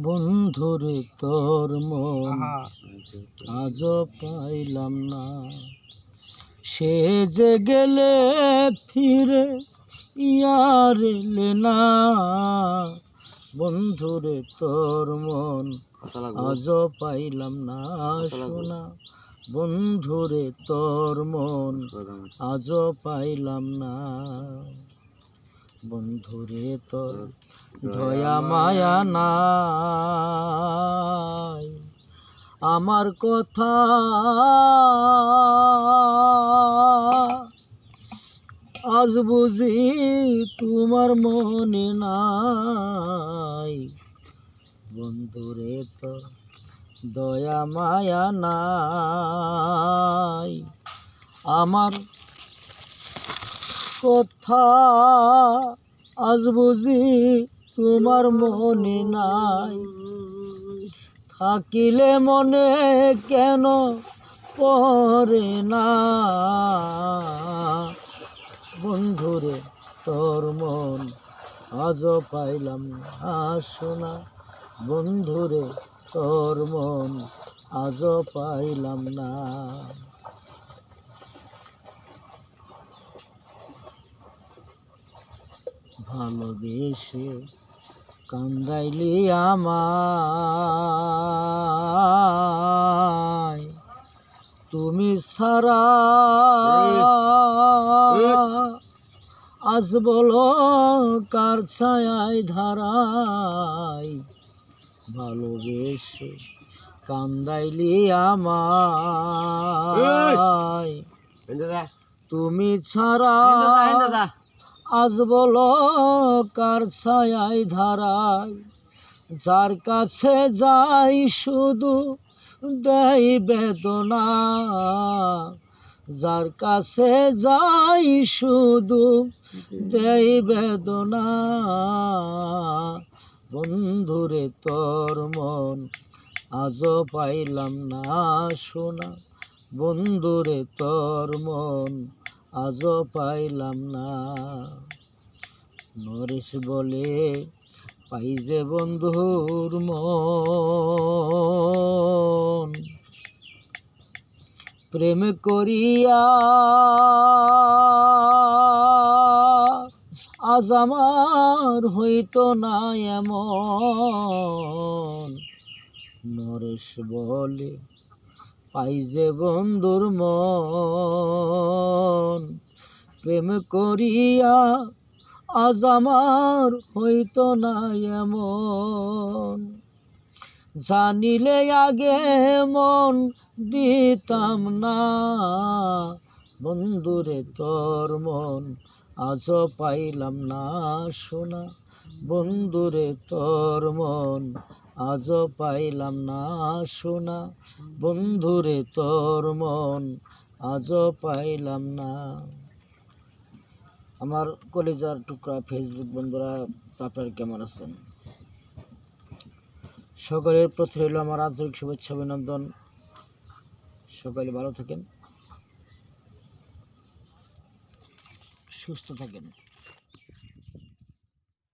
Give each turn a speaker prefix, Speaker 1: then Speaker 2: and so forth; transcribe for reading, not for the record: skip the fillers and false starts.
Speaker 1: বন্ধুরে তোর মন আজ পাইলাম না, সে যে গেলে ফিরে ইয়ার এলে না। বন্ধুরে তোর মন আজ পাইলাম না সোনা, বন্ধুরে তোর মন আজ পাইলাম না। বন্ধুরে তোর দয়া মায়া নাই, আমার কথা আজ বুঝি তোমার মনে নাই। বন্ধুরে তোর দয়া মায়া নাই, আমার কথা আজ বুঝি তোমার মনে নাই। থাকিলে মনে কেন পড়ে না, বন্ধুরে তোর মন আজ পাইলাম না সোনা, বন্ধুরে তোর মন আজ পাইলাম না। ভালোবেসে কান্দাইলি আমায়, তুমি ছাড়া আজ বলো কার ছায়ায় ধারায়। ভালোবেসে কান্দাইলি আমায়, তুমি ছাড়া আজ বলো কার ছায়ায় ধারায়। যার কাছে যাই শুধু দেয় বেদনা, যার কাছে যাই শুধু দেয় বেদনা। বন্ধুরে তোর মন আজ পাইলাম না সোনা, বন্ধুরে তোর মন আজ পাইলাম না। নরেশ বলে পাই যে বন্ধুর মন, প্রেম করিয়া আজ আমার হইতো না এমন। নরেশ বলে পাই যে বন্ধুর মন, প্রেম করিয়া আজ আমার হইতো না এমন। জানিলে আগে মন দিতাম না, বন্ধুরে তোর মন আজ পাইলাম না সোনা, বন্ধুরে তোর মন আজ পাইলাম না সোনা, বন্ধুরে তোর মন আজ পাইলাম না। আমার কলিজার টুকরা ফেসবুক বন্ধুরা, আপনারা কেমন আছেন? সকলের প্রতি রইল আমার আন্তরিক শুভেচ্ছা অভিনন্দন। সকলে ভালো থাকেন, সুস্থ থাকেন।